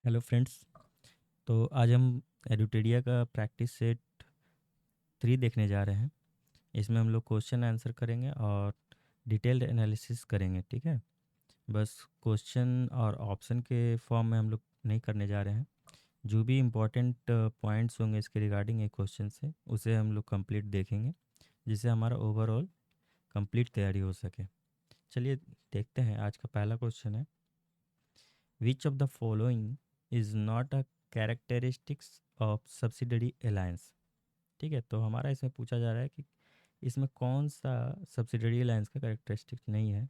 Hello friends. तो आज हम एडुटेरिया का प्रैक्टिस सेट 3 देखने जा रहे हैं। इसमें हम लोग क्वेश्चन आंसर करेंगे और डिटेल्ड एनालिसिस करेंगे। ठीक है, बस क्वेश्चन और ऑप्शन के फॉर्म में हम लोग नहीं करने जा रहे हैं। जो भी इम्पोर्टेंट पॉइंट्स होंगे इसके रिगार्डिंग एक क्वेश्चन से, उसे हम लोग कंप्लीट देखेंगे, जिससे हमारा ओवरऑल कंप्लीट तैयारी हो सके। चलिए देखते हैं। आज का पहला क्वेश्चन है, which of the following is not a characteristics of subsidiary alliance. ठीक है, तो हमारा इसमें पूछा जा रहा है कि इसमें कौन सा सब्सिडरी अलायंस का कैरेक्टरिस्टिक नहीं है।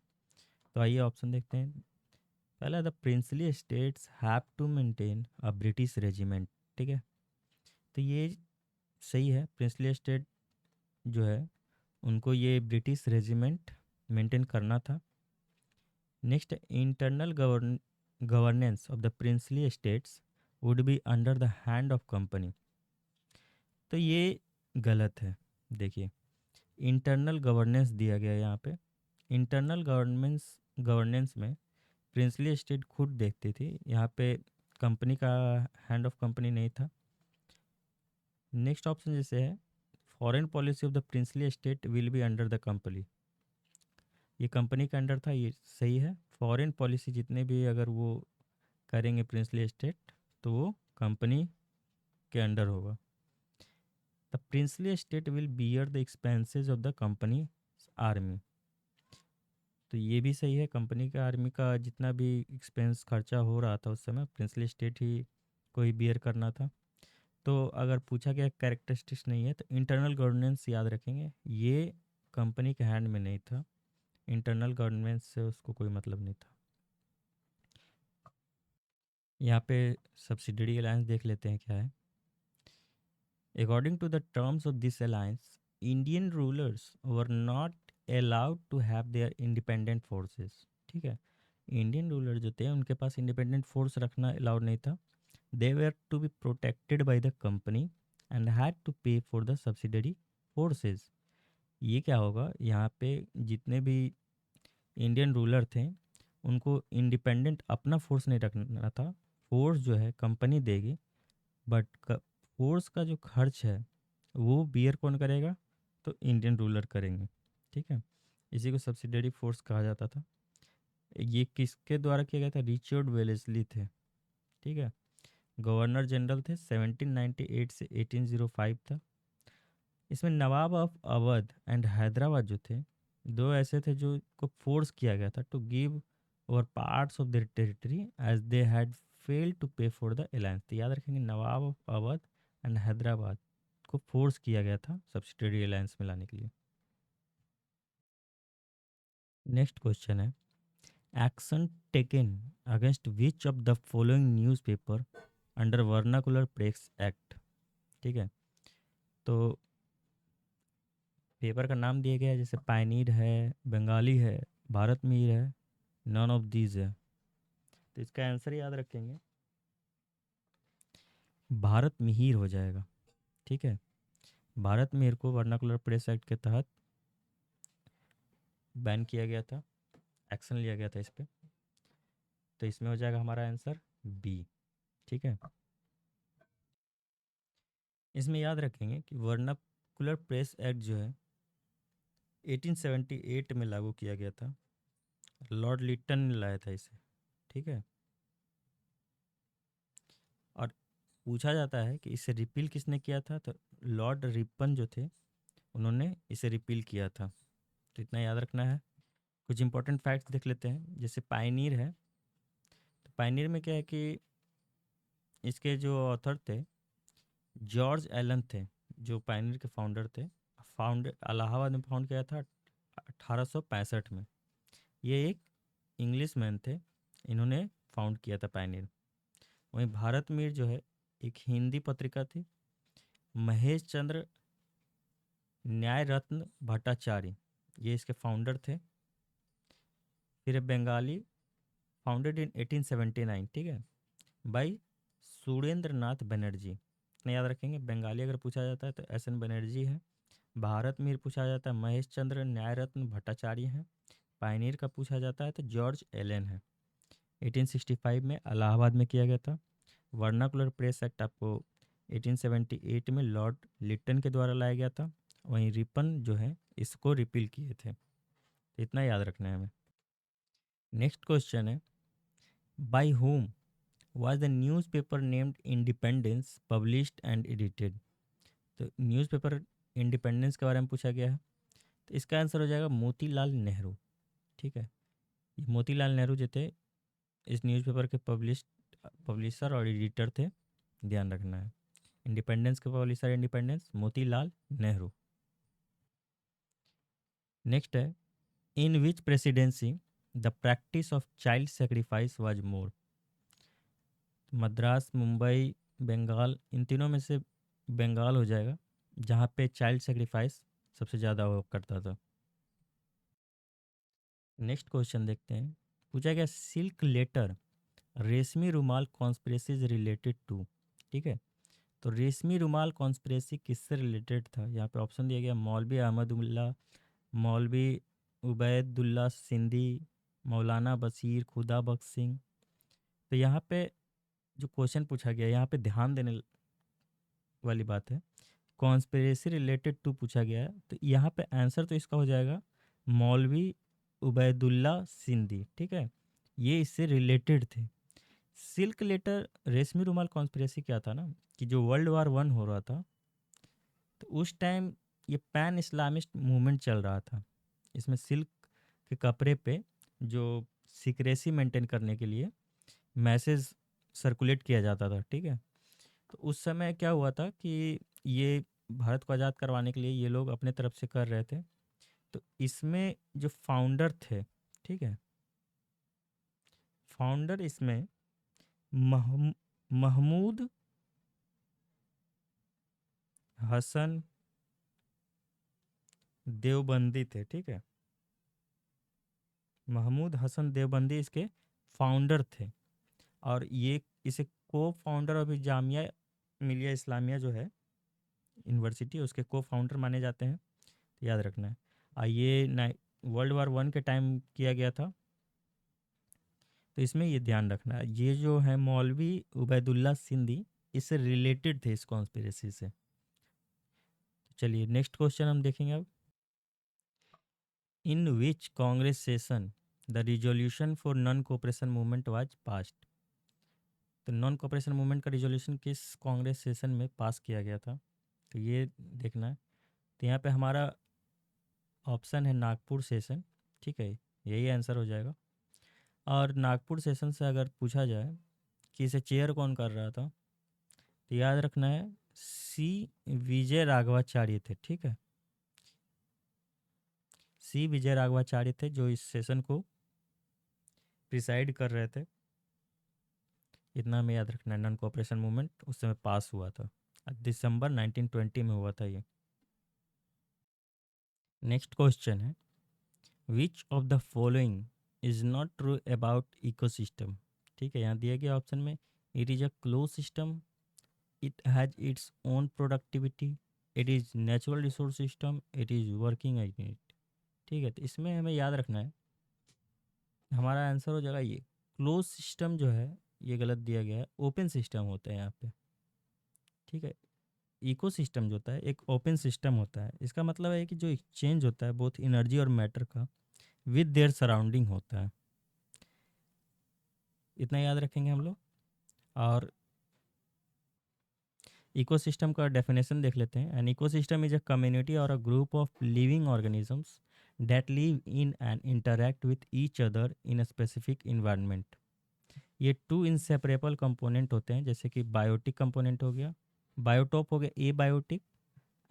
तो आइए ऑप्शन देखते हैं। पहला, the princely states have to maintain a British regiment. ठीक है, तो ये सही है। प्रिंसली स्टेट जो है, उनको ये ब्रिटिश रेजिमेंट मेंटेन करना था। Next, internal governance of the princely states would be under the hand of company. तो ये गलत है। देखिए, इंटरनल गवर्नेंस दिया गया है यहाँ पे। इंटरनल गवर्नेंस में प्रिंसली स्टेट खुद देखती थी, यहाँ पे कंपनी का हैंड ऑफ कंपनी नहीं था। नेक्स्ट ऑप्शन जैसे है, foreign policy of the princely state will be under the company, ये कंपनी के अंडर था, ये सही है। फॉरेन पॉलिसी जितने भी अगर वो करेंगे प्रिंसली स्टेट, तो वो कंपनी के अंडर होगा। The princely state will bear the expenses of the company army, तो ये भी सही है। कंपनी का आर्मी का जितना भी एक्सपेंस खर्चा हो रहा था उस समय प्रिंसली स्टेट ही को ही बियर करना था। तो अगर पूछा गया कैरेक्टरिस्टिक्स नहीं है, तो इंटरनल गवर्नेंस याद रखेंगे, ये कंपनी के हैंड में नहीं था। इंटरनल गवर्नेंस से उसको कोई मतलब नहीं था। यहाँ पे सब्सिडरी अलायंस देख लेते हैं क्या है। According to the terms of this alliance, Indian rulers were not allowed to have their independent forces. ठीक है, इंडियन रूलर जो थे उनके पास इंडिपेंडेंट फोर्स रखना अलाउड नहीं था। They were to be protected by the company and had to pay for the subsidiary forces. ये क्या होगा, यहाँ पे जितने भी इंडियन रूलर थे उनको इंडिपेंडेंट अपना फोर्स नहीं रखना था। फोर्स जो है कंपनी देगी, बट फोर्स का जो खर्च है वो बियर कौन करेगा, तो इंडियन रूलर करेंगे। ठीक है, इसी को सब्सिडरी फोर्स कहा जाता था। ये किसके द्वारा किया गया था, रिचर्ड वेलेस्ली थे। ठीक है, गवर्नर जनरल थे, 1798 से 1805 था। इसमें नवाब ऑफ अवध एंड हैदराबाद जो थे, दो ऐसे थे जो को फोर्स किया गया था to give over parts of their territory as they had failed to pay for the alliance. तो याद रखेंगे, नवाब ऑफ अवध एंड हैदराबाद को फोर्स किया गया था सब्सिडरी अलायंस में लाने के लिए। नेक्स्ट क्वेश्चन है, action taken against which of the following newspaper under vernacular press act. ठीक है, तो पेपर का नाम दिया गया है, जैसे पायनीर है, बंगाली है, भारत मीर है, नन ऑफ दीज है। तो इसका आंसर याद रखेंगे, भारत मिहिर हो जाएगा। ठीक है, भारत मिहिर को वर्नाकुलर प्रेस एक्ट के तहत बैन किया गया था, एक्शन लिया गया था इस पे। तो इसमें हो जाएगा हमारा आंसर बी। ठीक है, इसमें याद रखेंगे कि वर्नाकुलर प्रेस एक्ट जो है 1878 में लागू किया गया था। लॉर्ड लिटन ने लाया था इसे। ठीक है, और पूछा जाता है कि इसे रिपील किसने किया था, तो लॉर्ड रिपन जो थे उन्होंने इसे रिपील किया था। तो इतना याद रखना है। कुछ इंपॉर्टेंट फैक्ट्स देख लेते हैं। जैसे पायनीर है, तो पायनीर में क्या है कि इसके जो ऑथर थे जॉर्ज एलन थे, जो पायनीर के फाउंडर थे। इलाहाबाद में फाउंड किया था 1865 में। ये एक इंग्लिश मैन थे, इन्होंने फाउंड किया था पायनीर। वहीं भारत मीर जो है एक हिंदी पत्रिका थी। महेश चंद्र न्याय रत्न भट्टाचार्य, ये इसके फाउंडर थे। फिर बंगाली, फाउंडेड इन 1879। ठीक है, बाई सुरेंद्र नाथ बनर्जी। इतना याद रखेंगे। बंगाली अगर पूछा जाता है तो एस एन बनर्जी है। भारत मीर पूछा जाता है महेश चंद्र न्याय रत्न भट्टाचार्य हैं। पायनीर का पूछा जाता है तो जॉर्ज एलन है। 1865 में इलाहाबाद में किया गया था। वर्नाकुलर प्रेस एक्ट आपको 1878 में लॉर्ड लिटन के द्वारा लाया गया था। वहीं रिपन जो है इसको रिपील किए थे। तो इतना याद रखना है हमें। नेक्स्ट क्वेश्चन है, bye whom was the newspaper named Independence published and edited? तो न्यूज़पेपर इंडिपेंडेंस के बारे में पूछा गया है, तो इसका आंसर हो जाएगा मोतीलाल नेहरू। ठीक है, ये मोतीलाल नेहरू जो थे इस न्यूज़पेपर के पब्लिशर और एडिटर थे, ध्यान रखना है। इंडिपेंडेंस के publisher independence Motilal Nehru. Next है, in which presidency the practice of child sacrifice was more? Madras, Mumbai, Bengal, इन तीनों में से बंगाल हो जाएगा जहाँ पे चाइल्ड सेक्रीफाइस सबसे ज़्यादा हुआ करता था। नेक्स्ट क्वेश्चन देखते हैं, पूछा गया सिल्क लेटर रेशमी रुमाल कॉन्स्पिरेसी रिलेटेड टू। ठीक है, तो रेशमी रुमाल कॉन्स्पिरेसी किससे रिलेटेड था? यहाँ पे ऑप्शन दिया गया मौलवी अहमदुल्ला, मौलवी उबैदुल्ला सिंधी, मौलाना बशीर खुदा बख्श सिंह। तो यहाँ पे जो क्वेश्चन पूछा गया यहाँ पे ध्यान देने वाली बात है, कॉन्स्पिरेसी रिलेटेड टू पूछा गया है, तो यहाँ पे आंसर तो इसका हो जाएगा मौलवी उबैदुल्ला सिंधी। ठीक है, ये इससे रिलेटेड थे। सिल्क लेटर रेशमी रुमाल कॉन्स्पिरेसी क्या था ना, कि जो वर्ल्ड वार 1 हो रहा था तो उस टाइम ये पैन इस्लामिस्ट मूवमेंट चल रहा था। इसमें सिल्क के कपड़े पे जो सीक्रेसी मेंटेन करने के लिए मैसेज सर्कुलेट किया जाता था। ठीक है, तो उस समय क्या हुआ था कि ये भारत को आज़ाद करवाने के लिए ये लोग अपने तरफ से कर रहे थे। तो इसमें जो फाउंडर थे, ठीक है, फाउंडर इसमें महमूद हसन देवबंदी थे। ठीक है, महमूद हसन देवबंदी इसके फाउंडर थे, और ये इसे को फाउंडर अभी जामिया मिलिया इस्लामिया जो है यूनिवर्सिटी, उसके को फाउंडर माने जाते हैं। तो याद रखना है। ये वर्ल्ड वार 1 के टाइम किया गया था, तो इसमें ये ध्यान रखना है। ये जो है मौलवी उबैदुल्ला सिंधी इससे रिलेटेड थे इस कॉन्स्पिरेसी से। चलिए नेक्स्ट क्वेश्चन हम देखेंगे अब, in which Congress session the resolution for non cooperation movement was passed? तो नॉन कोऑपरेशन मूवमेंट का रिजोल्यूशन किस कांग्रेस सेशन में पास किया गया था? तो ये देखना है। तो यहाँ पे हमारा ऑप्शन है नागपुर सेशन। ठीक है, यही आंसर हो जाएगा। और नागपुर सेशन से अगर पूछा जाए कि इसे चेयर कौन कर रहा था, तो याद रखना है सी विजय राघवाचार्य थे। ठीक है, सी विजय राघवाचार्य थे जो इस सेशन को प्रिसाइड कर रहे थे। इतना हमें याद रखना है। नॉन कोऑपरेशन मूवमेंट उस समय पास हुआ था, दिसंबर 1920 में हुआ था ये। नेक्स्ट क्वेश्चन है, which of the following is not true about ecosystem? ठीक है, यहाँ दिया गया ऑप्शन में, it is a close system, it has its own productivity, it is natural resource system, it is working unit. ठीक है, तो इसमें हमें याद रखना है, हमारा आंसर हो जाएगा ये क्लोज सिस्टम जो है ये गलत दिया गया है, ओपन सिस्टम होता है यहाँ पे। ठीक है, इकोसिस्टम जो होता है एक ओपन सिस्टम होता है। इसका मतलब है कि जो एक्सचेंज होता है बोथ एनर्जी और मैटर का विद देयर सराउंडिंग होता है। इतना याद रखेंगे हम लोग। और इकोसिस्टम का डेफिनेशन देख लेते हैं। An ecosystem is a community or a group of living organisms that live in and interact with each other in a specific environment. ये 2 इनसेपरेबल कंपोनेंट होते हैं, जैसे कि बायोटिक कंपोनेंट हो गया, बायोटॉप हो गया ए बायोटिक,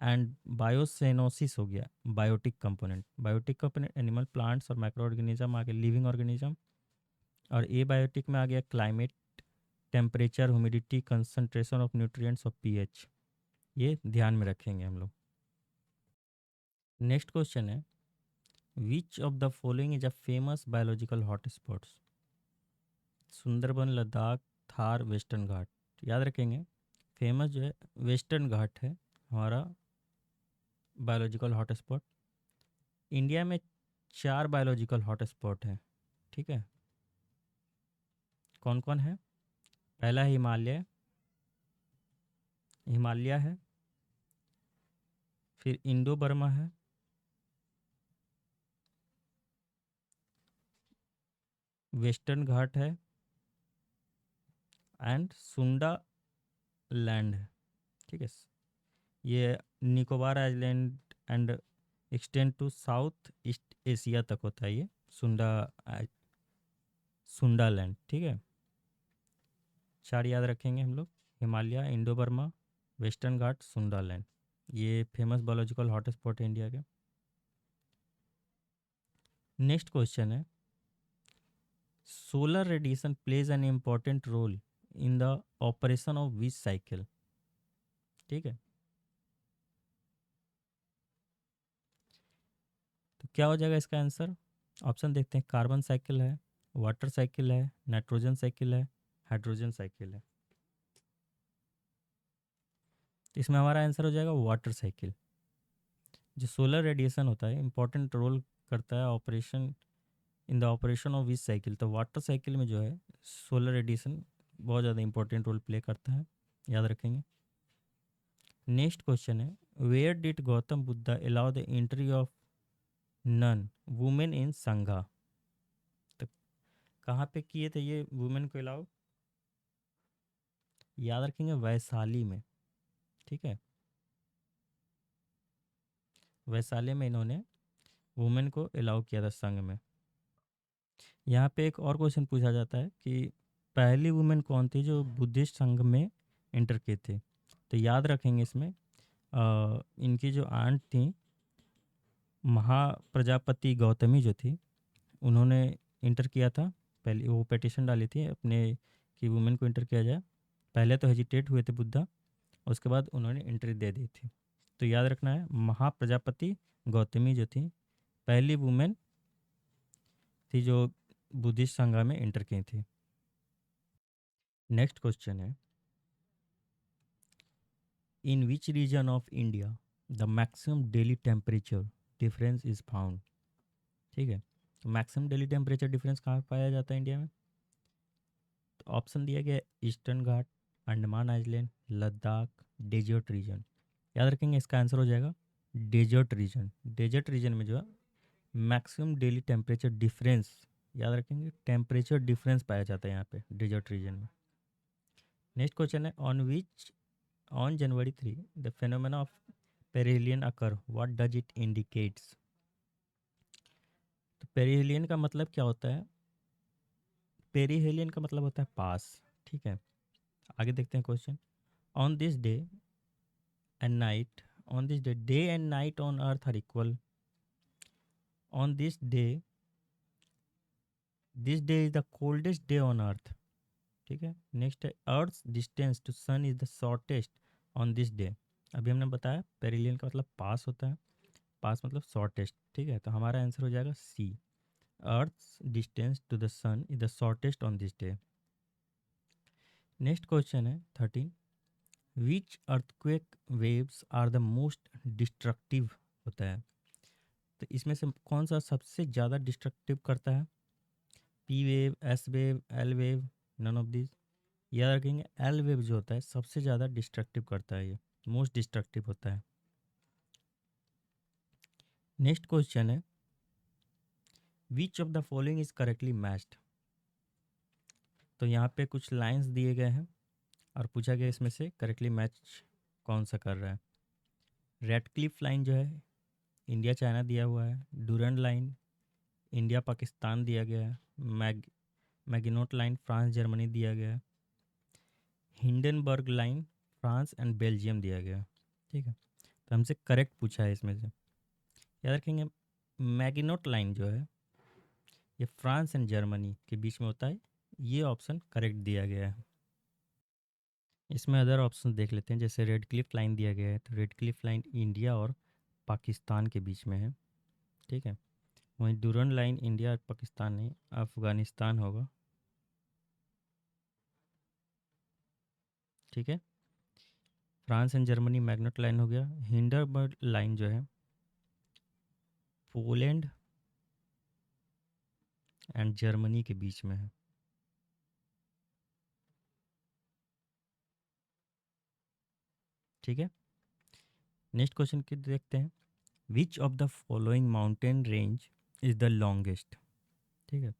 एंड बायोसेनोसिस हो गया biotic component. Biotic component animal plants और माइक्रो ऑर्गेनिज्म आ गए लिविंग ऑर्गेनिज्म, और ए बायोटिक में आ गया climate, temperature, humidity, concentration of nutrients और पीएच। ये ध्यान में रखेंगे हम लोग। नेक्स्ट क्वेश्चन है, which of the following is a famous biological hotspots? Sundarban, Ladakh, Thar, western Ghat. याद रखेंगे, फेमस जो है वेस्टर्न घाट है हमारा बायोलॉजिकल हॉटस्पॉट। इंडिया में 4 बायोलॉजिकल हॉटस्पॉट हैं। ठीक है, कौन कौन है? पहला है हिमालय, हिमालय है, फिर इंडो बर्मा है, वेस्टर्न घाट है एंड सुंडा लैंड है। ठीक है, ये Nicobar island and extend to south east Asia तक होता है ये सुंडा लैंड। ठीक है, चार याद रखेंगे हम लोग, Himalaya, Indo Burma, western Ghat, Sunda land. ये फेमस बायोलॉजिकल हॉटस्पॉट है इंडिया के। नेक्स्ट क्वेश्चन है, solar radiation plays an important role in the operation of which cycle. ठीक है, तो क्या हो जाएगा इसका आंसर? ऑप्शन देखते हैं, कार्बन साइकिल है, वाटर साइकिल है, नाइट्रोजन साइकिल है, हाइड्रोजन साइकिल है। तो इसमें हमारा आंसर हो जाएगा वाटर साइकिल। जो सोलर रेडिएशन होता है इंपॉर्टेंट रोल करता है operation in the operation of which cycle, तो वाटर साइकिल में जो है सोलर रेडिएशन बहुत ज़्यादा इंपॉर्टेंट रोल प्ले करता है, याद रखेंगे। नेक्स्ट क्वेश्चन है, where did Gautam Buddha allow the entry of nun women in Sangha. तो कहाँ पे किए थे ये वुमेन को अलाउ? याद रखेंगे, वैशाली में। ठीक है, वैशाली में इन्होंने वुमेन को अलाउ किया था संघ में। यहाँ पे एक और क्वेश्चन पूछा जाता है कि पहली वुमेन कौन थी जो बुद्धिस्ट संघ में एंटर किए थे। तो याद रखेंगे इसमें इनकी जो आंट थी महाप्रजापति गौतमी जो थी, उन्होंने इंटर किया था। पहले वो पिटिशन डाली थी अपने कि वुमेन को इंटर किया जाए। पहले तो हेजिटेट हुए थे बुद्धा, उसके बाद उन्होंने एंट्री दे दी थी। तो याद रखना है, महाप्रजापति गौतमी जो थी पहली वुमेन थी जो बुद्धिस्ट संघ में इंटर की थी। नेक्स्ट क्वेश्चन है, in which region of India the maximum daily temperature difference is found. ठीक है, तो मैक्सिमम डेली टेम्परेचर डिफरेंस कहाँ पाया जाता है इंडिया में? तो ऑप्शन दिया गया है, eastern Ghat, Andaman island, Ladakh, desert region. याद रखेंगे इसका आंसर हो जाएगा डेजर्ट रीजन। डेजर्ट रीजन में जो है मैक्सिमम डेली टेम्परेचर डिफरेंस, याद रखेंगे टेम्परेचर डिफरेंस पाया जाता है यहाँ पे डेजर्ट रीजन में। नेक्स्ट क्वेश्चन है, on January 3 the phenomena of perihelion occur, what does it indicates. तो पेरिहेलियन का मतलब क्या होता है? पेरिहेलियन का मतलब होता है पास। ठीक है, आगे देखते हैं question. On this day and night, on this day and night on earth are equal. On this day is the coldest day on earth. ठीक है, नेक्स्ट है, earth distance to sun is the shortest on this day. अभी हमने बताया perihelion का मतलब पास होता है, पास मतलब शॉर्टेस्ट। ठीक है, तो हमारा आंसर हो जाएगा C, earth distance to the sun is the shortest on this day. Next question है 13, which earthquake waves are the most destructive होता है। तो इसमें से कौन सा सबसे ज़्यादा डिस्ट्रक्टिव करता है? P wave, S wave, L wave, none of this. याद रखेंगे, एल वेव जो होता है सबसे ज़्यादा डिस्ट्रक्टिव करता है, ये मोस्ट डिस्ट्रक्टिव होता है। नेक्स्ट क्वेश्चन है, which of the following is correctly matched. तो यहाँ पे कुछ लाइंस दिए गए हैं और पूछा गया इसमें से करेक्टली मैच कौन सा कर रहा है। रेड क्लिफ लाइन जो है इंडिया चाइना दिया हुआ है, डूरंड लाइन इंडिया पाकिस्तान दिया गया है, मैगिनोट लाइन फ्रांस जर्मनी दिया गया है, Hindenburg line France and Belgium दिया गया है। ठीक है, तो हमसे करेक्ट पूछा है इसमें से। याद रखेंगे, मैगिनोट लाइन जो है ये फ्रांस एंड जर्मनी के बीच में होता है, ये ऑप्शन करेक्ट दिया गया है। इसमें अदर ऑप्शन देख लेते हैं, जैसे रेड क्लिफ लाइन दिया गया है, तो रेड क्लिफ लाइन इंडिया और पाकिस्तान के बीच में है। ठीक है, वहीं डूरंड लाइन इंडिया और पाकिस्तान नहीं, अफ़गानिस्तान होगा। ठीक है, France and Germany magnet line हो गया। हिंडनबर्ग लाइन जो है पोलैंड एंड जर्मनी के बीच में है। ठीक है। नेक्स्ट क्वेश्चन की देखते हैं, which of the following mountain range is the longest. ठीक है,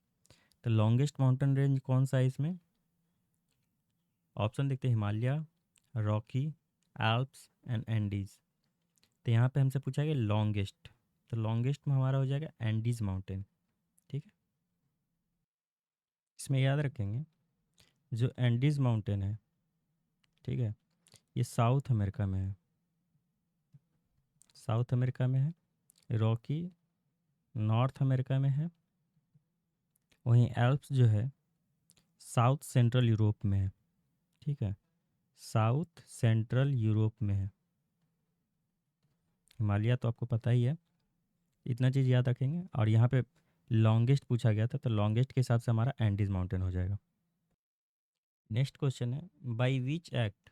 तो लॉन्गेस्ट माउंटेन रेंज कौन सा है इसमें? ऑप्शन देखते हैं, Himalaya, Rocky, Alps and Andes. तो यहाँ पे हमसे पूछा गया लॉन्गेस्ट, तो लॉन्गेस्ट में हमारा हो जाएगा एंडीज़ माउंटेन। ठीक है, इसमें याद रखेंगे जो एंडीज़ माउंटेन है, ठीक है, ये साउथ अमेरिका में है, साउथ अमेरिका में है। रॉकी नॉर्थ अमेरिका में है। वहीं एल्प्स जो है साउथ सेंट्रल यूरोप में है। ठीक है, साउथ सेंट्रल यूरोप में है। हिमालय तो आपको पता ही है, इतना चीज़ याद रखेंगे। और यहाँ पे लॉन्गेस्ट पूछा गया था, तो लॉन्गेस्ट के हिसाब से हमारा एंडीज माउंटेन हो जाएगा। नेक्स्ट क्वेश्चन है, by which act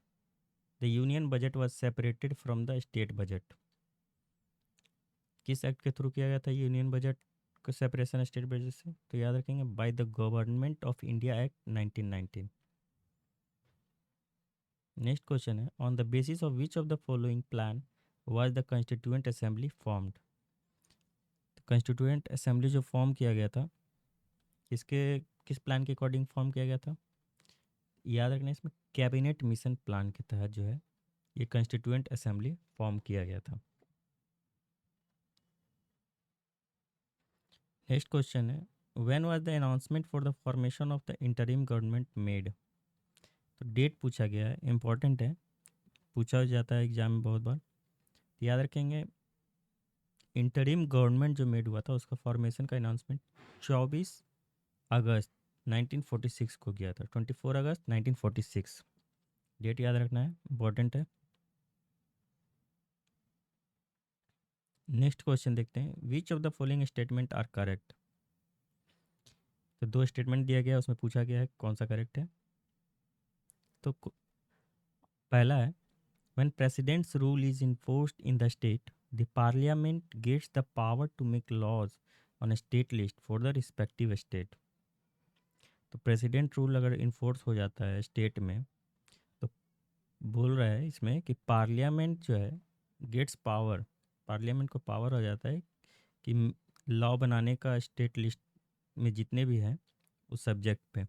the union budget was separated from the state budget. किस एक्ट के थ्रू किया गया था यूनियन बजट को सेपरेशन स्टेट बजट से? तो याद रखेंगे by the government of India act 1919। Next question है, on the basis of which of the following plan was the constituent assembly formed. Constituent assembly जो फॉर्म किया गया था, किसके किस प्लान के अकॉर्डिंग फॉर्म किया गया था? याद रखना, इसमें कैबिनेट मिशन प्लान के तहत जो है ये कंस्टिट्यूएंट असेंबली फॉर्म किया गया था। नेक्स्ट क्वेश्चन है, when was the announcement for the formation of the interim government made. तो डेट पूछा गया है, इंपॉर्टेंट है, पूछा जाता है एग्जाम में बहुत बार। तो याद रखेंगे इंटरिम गवर्नमेंट जो मेड हुआ था उसका फॉर्मेशन का अनाउंसमेंट 24 अगस्त 1946 को किया था। 24 अगस्त 1946 डेट याद रखना है, इंपॉर्टेंट है। नेक्स्ट क्वेश्चन देखते हैं, which of the following statement are correct. तो दो स्टेटमेंट दिया गया है, उसमें पूछा गया है कौन सा करेक्ट है। तो पहला है, when president's rule is enforced in the state the parliament gets the power to make laws on state list for the respective state. तो प्रेसिडेंट रूल अगर इन्फोर्स हो जाता है स्टेट में, तो बोल रहा है इसमें कि पार्लियामेंट जो है गेट्स पावर, पार्लियामेंट को पावर हो जाता है कि लॉ बनाने का स्टेट लिस्ट में जितने भी हैं उस सब्जेक्ट पे।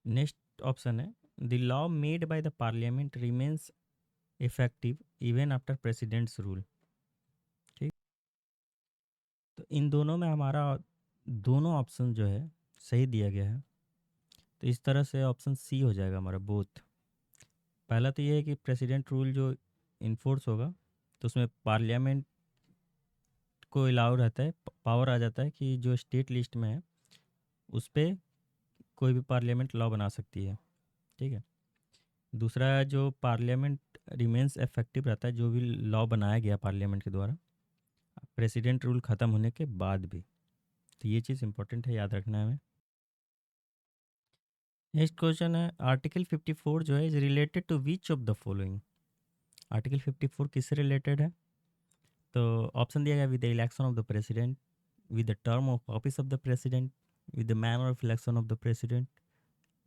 नेक्स्ट ऑप्शन है, the law made by the parliament remains effective even after presidents rule. ठीक, तो इन दोनों में हमारा दोनों ऑप्शन जो है सही दिया गया है। तो इस तरह से ऑप्शन सी हो जाएगा हमारा बोथ। पहला तो ये है कि प्रेसिडेंट रूल जो इन्फोर्स होगा तो उसमें पार्लियामेंट को अलाउ रहता है, पावर आ जाता है कि जो स्टेट लिस्ट में है उस पर कोई भी पार्लियामेंट लॉ बना सकती है। ठीक है, दूसरा जो पार्लियामेंट रिमेंस इफेक्टिव रहता है, जो भी लॉ बनाया गया पार्लियामेंट के द्वारा प्रेसिडेंट रूल ख़त्म होने के बाद भी। तो ये चीज़ इंपॉर्टेंट है, याद रखना है हमें। नेक्स्ट क्वेश्चन है, आर्टिकल 54 जो है is related to which of the following. Article 54 किससे रिलेटेड है? तो ऑप्शन दिया गया, with the election of the president, with the term of office of the president, with the manner of election of the president,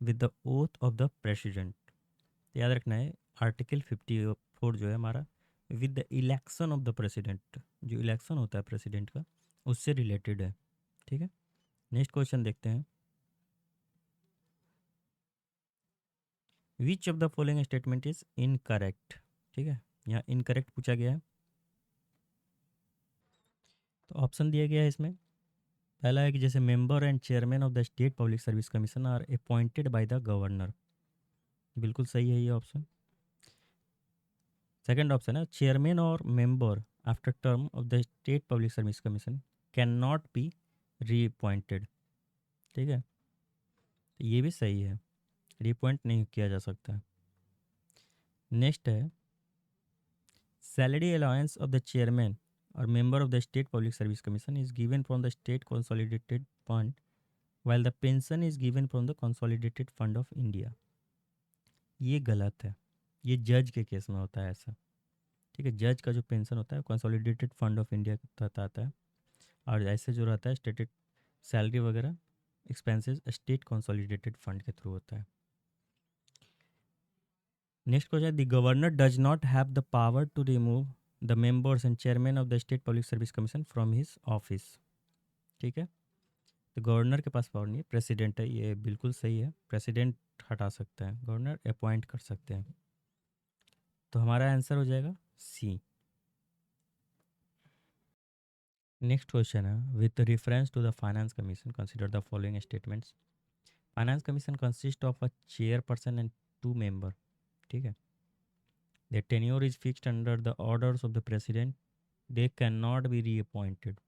with the oath of the president. तो याद रखना है article 54 जो है हमारा with the election of the president, जो election होता है प्रेसिडेंट का उससे रिलेटेड है। ठीक है, नेक्स्ट क्वेश्चन देखते हैं, which of the following statement is incorrect. ठीक है, यहाँ इनकरेक्ट पूछा गया है। तो ऑप्शन दिया गया है इसमें, पहला है कि जैसे member and chairman of the state public service commission are appointed by the governor, बिल्कुल सही है ये ऑप्शन। सेकंड ऑप्शन है, चेयरमैन और member after term of the state public service commission can not be reappointed. ठीक है, तो ये भी सही है, रीअपॉइंट नहीं किया जा सकता। नेक्स्ट है, salary allowance of the chairman और member of the state public service commission is given from the state consolidated fund while the pension is given from the consolidated fund of India. ये गलत है, ये जज के case में होता है ऐसा। ठीक है, जज का जो पेंशन होता है कंसोलिडेटेड फंड ऑफ इंडिया के तहत आता है, और ऐसे जो रहता है स्टेटेड सैलरी वगैरह एक्सपेंसेस स्टेट कंसोलिडेटेड फंड के थ्रू होता है। Next question, the governor does not have the power to remove the members and chairman of the state public service commission from his office. ठीक है, तो governor के पास power नहीं है, president है, ये बिल्कुल सही है। प्रेसिडेंट हटा सकता है, गवर्नर अपॉइंट कर सकते हैं। तो हमारा आंसर हो जाएगा सी। नेक्स्ट क्वेश्चन है, with reference to the finance commission consider the following statements. Finance commission consist of a chairperson and 2 member. ठीक है, the tenure is fixed under the orders of the president, they can not be reappointed.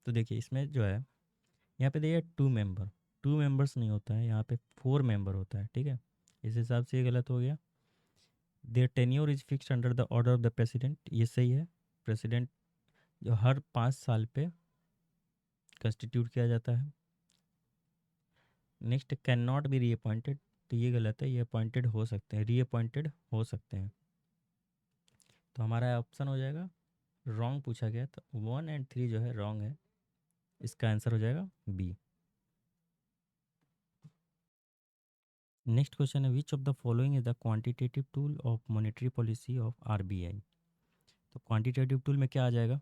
तो देखिए इसमें जो है, यहाँ पे देखिए 2 मेंबर, 2 मेंबर्स नहीं होता है, यहाँ पे 4 मेंबर होता है। ठीक है, इस हिसाब से ये गलत हो गया। Their tenure is fixed under the order of the president, ये सही है। प्रेसिडेंट जो हर 5 साल पे कंस्टिट्यूट किया जाता है। Next, can not be reappointed, तो ये गलत है, ये अपॉइंटेड हो सकते हैं, रीअपॉइंटेड हो सकते हैं। तो हमारा ऑप्शन हो जाएगा रॉन्ग पूछा गया, तो 1 और 3 जो है रॉन्ग है, इसका आंसर हो जाएगा बी। नेक्स्ट क्वेश्चन है, which of the following is the quantitative tool of monetary policy of RBI. तो क्वांटिटेटिव टूल में क्या आ जाएगा,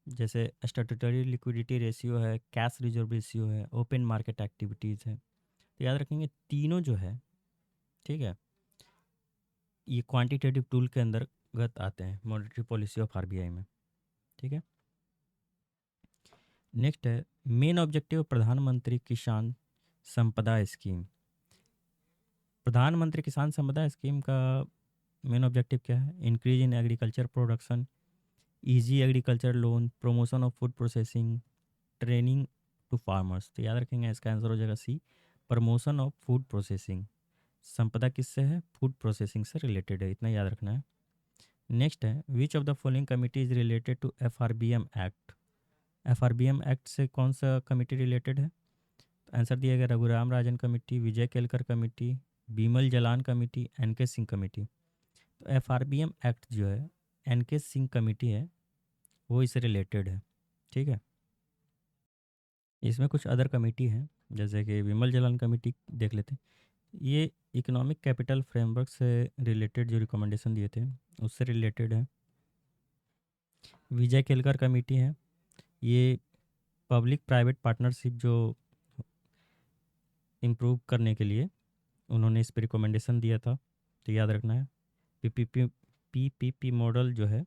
जैसे स्टैट्यूटरी लिक्विडिटी रेशियो है, कैश रिजर्व रेशियो है, ओपन मार्केट एक्टिविटीज़ है। तो याद रखेंगे तीनों जो है, ठीक है, ये क्वांटिटेटिव टूल के अंतर्गत आते हैं मॉनेटरी पॉलिसी ऑफ आरबीआई में। ठीक है, नेक्स्ट है, मेन ऑब्जेक्टिव प्रधानमंत्री किसान संपदा स्कीम। प्रधानमंत्री किसान संपदा स्कीम का मेन ऑब्जेक्टिव क्या है, increase in agriculture production, easy agriculture loan, promotion of food processing, training to farmers. तो याद रखेंगे इसका आंसर हो जाएगा C, promotion of food processing. Sampada किससे है, फूड प्रोसेसिंग से रिलेटेड है, इतना याद रखना है। नेक्स्ट है, which of the following committee is related to FRBM act. FRBM act से कौन सा कमिटी रिलेटेड है, तो आंसर दिया गया रघुराम राजन कमेटी, विजय Kelkar committee, Bimal Jalan committee, N K Singh committee. तो एफआरबीएम एक्ट जो है, एनके सिंह कमेटी है, वो इससे रिलेटेड है। ठीक है, इसमें कुछ अदर कमेटी हैं, जैसे कि विमल जलान कमेटी देख लेते हैं। ये इकोनॉमिक कैपिटल फ्रेमवर्क से रिलेटेड जो रिकमेंडेशन दिए थे उससे रिलेटेड है। विजय केलकर कमेटी है, ये पब्लिक प्राइवेट पार्टनरशिप जो इम्प्रूव करने के लिए उन्होंने इस पर रिकमेंडेशन दिया था, तो याद रखना है। पीपीपी मॉडल जो है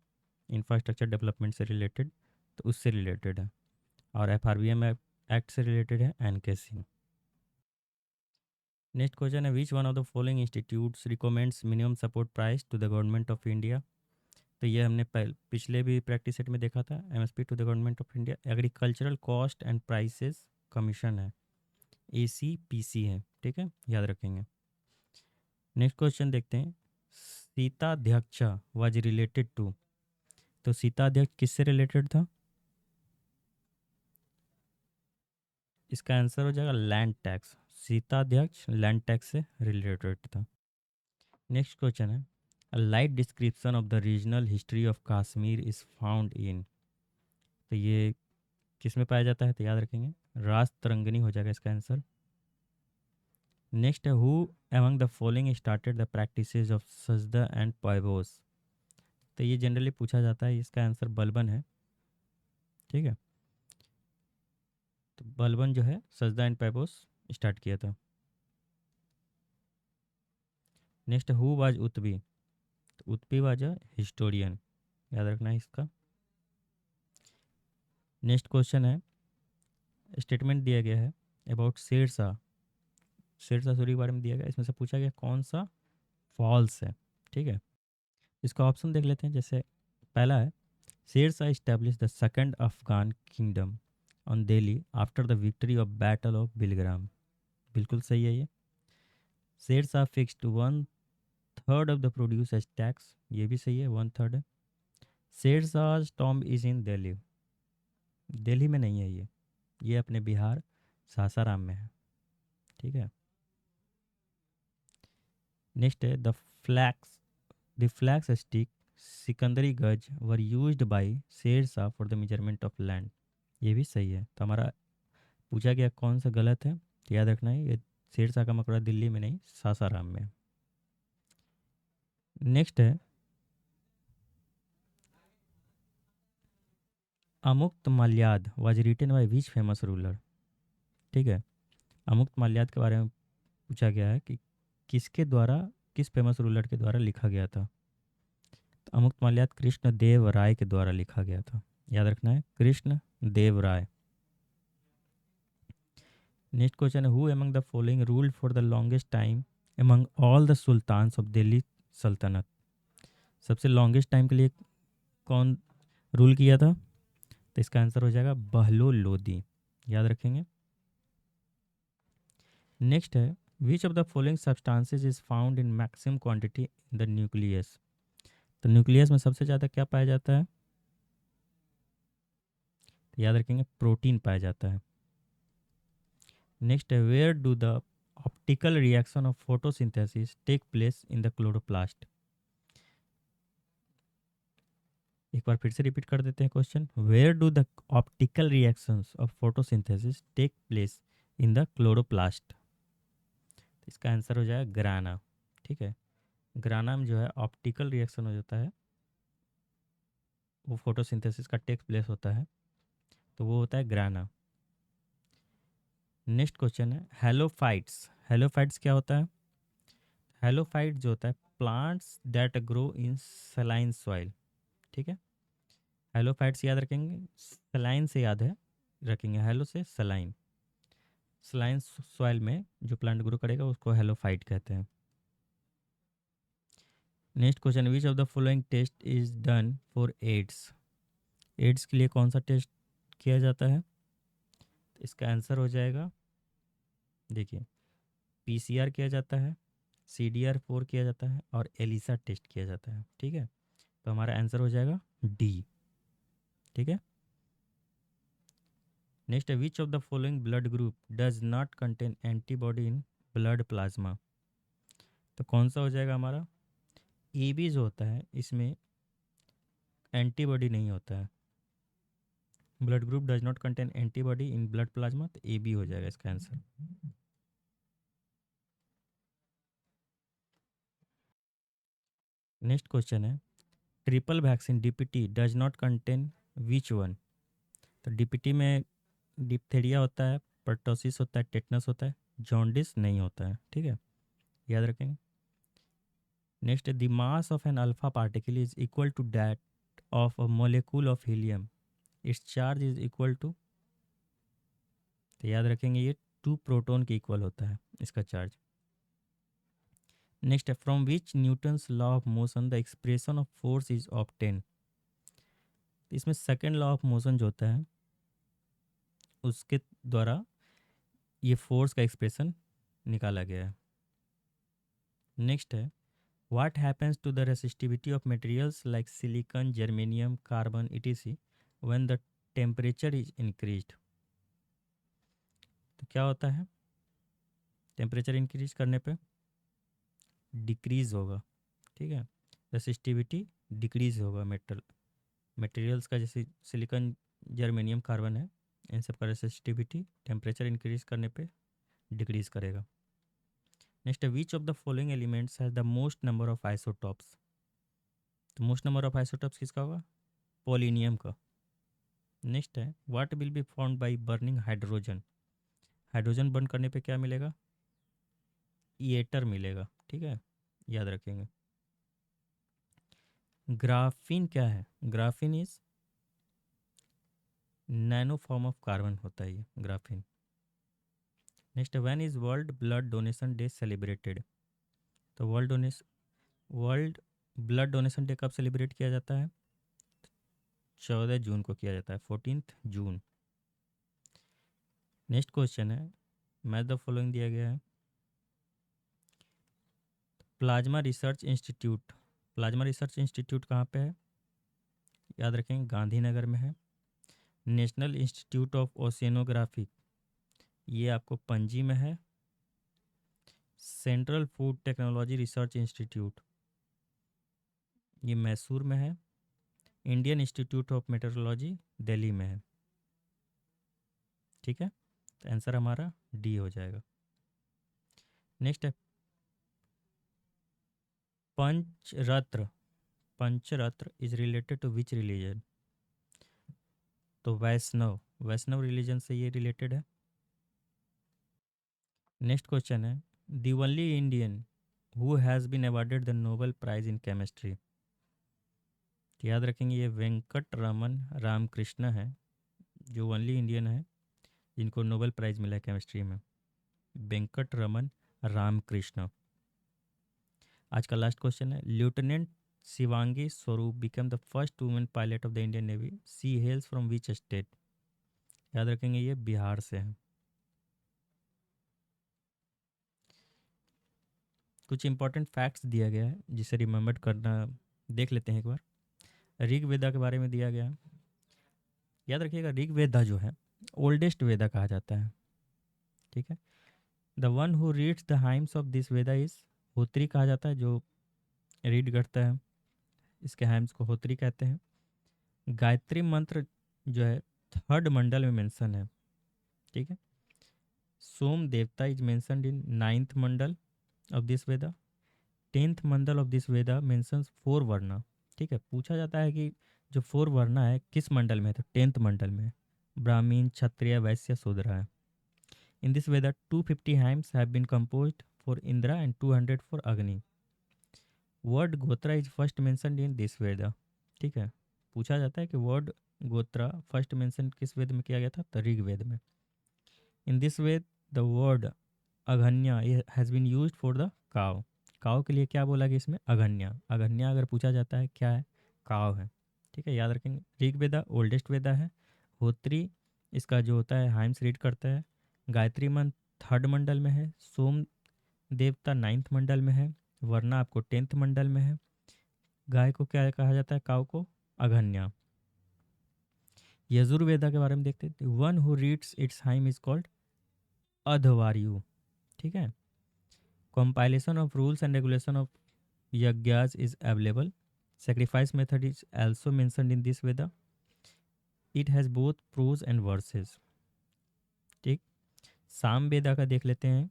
इंफ्रास्ट्रक्चर डेवलपमेंट से रिलेटेड, तो उससे रिलेटेड है। और एफआरबीएम एक्ट से रिलेटेड है एनके सिंह। नेक्स्ट क्वेश्चन है, which one of the following institutes recommends minimum support price to the government of India. तो ये हमने पिछले भी प्रैक्टिस सेट में देखा था, MSP to the government of India agricultural cost and prices commission है, एसीपीसी है। ठीक है, याद रखेंगे। नेक्स्ट क्वेश्चन देखते हैं, सीताध्यक्ष वाज रिलेटेड टू। तो सीताध्यक्ष किससे रिलेटेड था, इसका आंसर हो जाएगा लैंड टैक्स। सीताध्यक्ष लैंड टैक्स से रिलेटेड था। नेक्स्ट क्वेश्चन है, a light description of the regional history of Kashmir is found in. तो ये किस में पाया जाता है, तो याद रखेंगे राजतरंगिणी हो जाएगा इसका आंसर। नेक्स्ट है, who among the following started the practices of सजदा एंड पैबोस। तो ये जनरली पूछा जाता है, इसका आंसर बलबन है। ठीक है, तो बलबन जो है सजदा एंड पैबोस स्टार्ट किया था। Next, who was Utbi. तो उत्बी वाज अ हिस्टोरियन, याद रखना है इसका। नेक्स्ट क्वेश्चन है, स्टेटमेंट दिया गया है अबाउट शेरशाह, शेरशाह सूरी के बारे में दिया गया, इसमें से पूछा गया कौन सा फॉल्स है। ठीक है, इसका ऑप्शन देख लेते हैं। जैसे पहला है, Shershah establish the second Afghan kingdom on Delhi after the victory of battle of Bilgram, बिल्कुल सही है ये। Shershah fixed 1/3 of the produce as tax, ये भी सही है, 1/3 है। Shershah tomb is in Delhi, Delhi में नहीं है ये अपने बिहार सासाराम में है। ठीक है, नेक्स्ट है, the flex stick Sikandari gaz were used by Shershah for the measurement of land, ये भी सही है। तो हमारा पूछा गया कौन सा गलत है, तो याद रखना है ये सिरसा का मकबरा दिल्ली में नहीं, सासाराम में। नेक्स्ट है Amuktamalyada was written by which famous ruler. ठीक है, अमुक्त माल्याद के बारे में पूछा गया है कि किसके द्वारा, किस फेमस रूलर के द्वारा लिखा गया था। तो अमुक्त माल्याद कृष्ण देव राय के द्वारा लिखा गया था, याद रखना है कृष्ण देव राय। नेक्स्ट क्वेश्चन है who among the following ruled for the longest time among all the sultans of Delhi सल्तनत। सबसे लॉन्गेस्ट टाइम के लिए कौन रूल किया था, तो इसका आंसर हो जाएगा बहलोल लोदी, याद रखेंगे। नेक्स्ट है which of the following substances is found in maximum quantity in the nucleus. तो न्यूक्लियस में सबसे ज़्यादा क्या पाया जाता है, तो याद रखेंगे प्रोटीन पाया जाता है। नेक्स्ट है where do the optical reaction of photosynthesis take place in the chloroplast. एक बार फिर से रिपीट कर देते हैं question, where do the optical reactions of photosynthesis take place in the chloroplast. इसका आंसर हो जाएगा ग्राना। ठीक है, ग्राना में जो है ऑप्टिकल रिएक्शन हो जाता है, वो फोटोसिंथेसिस का टेक प्लेस होता है, तो वो होता है ग्राना। नेक्स्ट क्वेश्चन है हेलोफाइट्स। हेलोफाइट्स क्या होता है, हेलोफाइट जो होता है plants that grow in saline soil. ठीक है, हेलोफाइट्स याद रखेंगे, सलाइन से याद है रखेंगे, हेलो से सलाइन, सलाइन सॉइल में जो प्लांट ग्रो करेगा उसको हेलोफाइट कहते हैं। Next question which of the following test is done for AIDS. AIDS के लिए कौन सा टेस्ट किया जाता है, तो इसका आंसर हो जाएगा, देखिए पीसीआर किया जाता है, CDR4 किया जाता है और एलिसा टेस्ट किया जाता है। ठीक है, तो हमारा आंसर हो जाएगा डी। ठीक है, नेक्स्ट है which of the following blood group does not contain antibody in blood plasma. तो कौन सा हो जाएगा हमारा, AB जो होता है इसमें एंटीबॉडी नहीं होता है, blood group does not contain antibody in blood plasma, तो AB हो जाएगा इसका आंसर। नेक्स्ट क्वेश्चन है triple vaccine DPT does not contain which one. तो DPT में डिप्थेरिया होता है, पर्टोसिस होता है, टेटनस होता है, जॉन्डिस नहीं होता है। ठीक है, याद रखेंगे। Next the mass of an alpha particle is equal to that of a molecule of helium, its charge is equal to. तो याद रखेंगे ये 2 प्रोटॉन के इक्वल होता है इसका चार्ज। नेक्स्ट है from which Newton's law of motion the expression of force is obtain. इसमें सेकेंड लॉ ऑफ मोशन जो होता है उसके द्वारा ये फोर्स का एक्सप्रेशन निकाला गया है। नेक्स्ट है what happens to the resistivity of materials like silicon, germanium, carbon etc when the temperature is increased. तो क्या होता है, टेम्परेचर इंक्रीज करने पे डिक्रीज होगा। ठीक है, रेसिस्टिविटी डिक्रीज होगा मटेरियल्स का, जैसे सिलिकॉन, जर्मेनियम, कार्बन है, इन सब का रेसिस्टिविटी टेम्परेचर इंक्रीज करने पे डिक्रीज करेगा। नेक्स्ट है which of the following elements has the most number of isotopes. तो मोस्ट नंबर ऑफ आइसोटॉप्स किसका होगा, पोलिनियम का। नेक्स्ट है what will be formed by burning hydrogen. Hydrogen burn करने पे क्या मिलेगा, ईएटर मिलेगा। ठीक है, याद रखेंगे। ग्राफीन क्या है, graphene is nano form of carbon होता है ये graphene. Next when is world blood donation day celebrated. तो वर्ल्ड ब्लड डोनेशन डे कब सेलिब्रेट किया जाता है, 14 जून को किया जाता है, 14 जून। नेक्स्ट क्वेश्चन है मैच द फॉलोइंग दिया गया है plasma research institute. Plasma research institute कहाँ पे है, याद रखेंगे गांधीनगर में है। नेशनल इंस्टीट्यूट ऑफ ओशियनोग्राफी ये आपको पणजी में है। Central food technology research institute ये मैसूर में है। Indian institute of metrology Delhi में है। ठीक है, तो आंसर हमारा डी हो जाएगा। नेक्स्ट है Pancharatna. Pancharatna is related to which religion? तो वैष्णव, वैष्णव रिलीजन से ये रिलेटेड है। नेक्स्ट क्वेश्चन है the only Indian who has been awarded the Nobel prize in chemistry. तो याद रखेंगे ये वेंकट रमन रामकृष्ण है जो ओनली इंडियन है जिनको नोबेल प्राइज मिला है केमिस्ट्री में। वेंकट रमन रामकृष्ण। आज का लास्ट क्वेश्चन है lieutenant Shivangi Swarup become the first women pilot of the Indian navy. She hails from which state? याद रखेंगे ये बिहार से है। कुछ इंपॉर्टेंट फैक्ट्स दिया गया है जिसे रिमेंबर करना, देख लेते हैं एक बार। ऋग वेदा के बारे में दिया गया है। याद रखिएगा ऋग वेदा जो है ओल्डेस्ट वेदा कहा जाता है, ठीक है। The one who reads the hymns of this Veda is होत्री कहा जाता है, जो रीड करता है इसके हाइम्स को होत्री कहते हैं। गायत्री मंत्र जो है थर्ड मंडल में मेंशन है, ठीक है। सोम देवता is mentioned in ninth mandala of this Veda. Tenth mandala of this Veda mentions four varna, ठीक है। पूछा जाता है कि जो फोर वर्णा है किस मंडल में है, तो टेंथ मंडल में है। ब्राह्मीण, क्षत्रिय, वैश्य, शूद्र है। इन this Veda 250 hymns have been composed for Indra and 200 for Agni. Word gotra is first mentioned in this Veda, ठीक है। पूछा जाता है कि वर्ड गोत्रा फर्स्ट मेंशन किस वेद में किया गया था, तो ऋग वेद में। In this Veda the word aghnya has been used for the cow. Cow के लिए क्या बोला गया इसमें, अघन्या। अघन्या अगर पूछा जाता है क्या है, काव है, ठीक है। याद रखेंगे ऋग वेदा ओल्डेस्ट वेदा है। होत्री इसका जो होता है हाइम्स रीड करता है। गायत्री मंत्र थर्ड मंडल में है। सोम देवता नाइन्थ मंडल में है। वरना आपको टेंथ मंडल में है। गाय को क्या कहा जाता है, काव को अघन्या। यजुर्वेदा के बारे में देखते हैं। One who reads its hymn is called Adhvaryu, ठीक है। Compilation of rules and regulation of yajnas is available. sacrifice method is also mentioned in this Veda. It has both prose and verses, ठीक। साम वेदा का देख लेते हैं,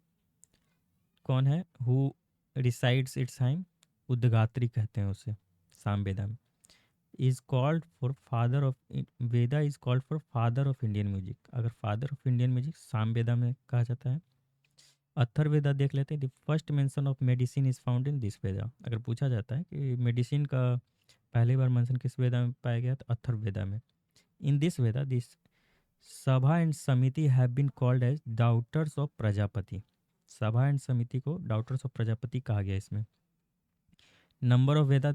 कौन है हु रिसाइड्स इट्स हाइम, उद्गात्री कहते हैं उसे साम वेदा में। Is called for father of Veda is called for father of Indian music. अगर फादर ऑफ इंडियन म्यूजिक साम वेदा में कहा जाता है। अथर्ववेदा देख लेते हैं। The first mention of medicine is found in this Veda. अगर पूछा जाता है कि मेडिसिन का पहली बार मेंशन किस वेदा में पाया गया, तो अथर्ववेदा में। In this Veda this Sabha and Samiti have been called as daughters of Prajapati. Sabha and समिति को डाउटर्स ऑफ प्रजापति कहा गया इसमें। नंबर ऑफ वेदा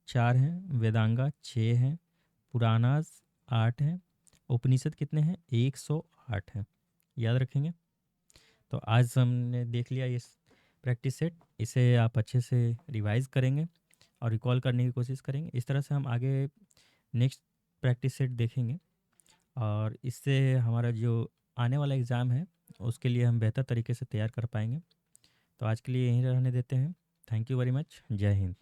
4 हैं, वेदांगा 6 हैं, पुराणास 8 हैं, उपनिषद कितने हैं, 108 हैं। याद रखेंगे। तो आज हमने देख लिया ये प्रैक्टिस सेट, इसे आप अच्छे से रिवाइज करेंगे और रिकॉल करने की कोशिश करेंगे। इस तरह से हम आगे नेक्स्ट प्रैक्टिस सेट देखेंगे और इससे हमारा जो आने वाला एग्ज़ाम है उसके लिए हम बेहतर तरीके से तैयार कर पाएंगे। तो आज के लिए यहीं रहने देते हैं। Thank you very much. जय हिंद।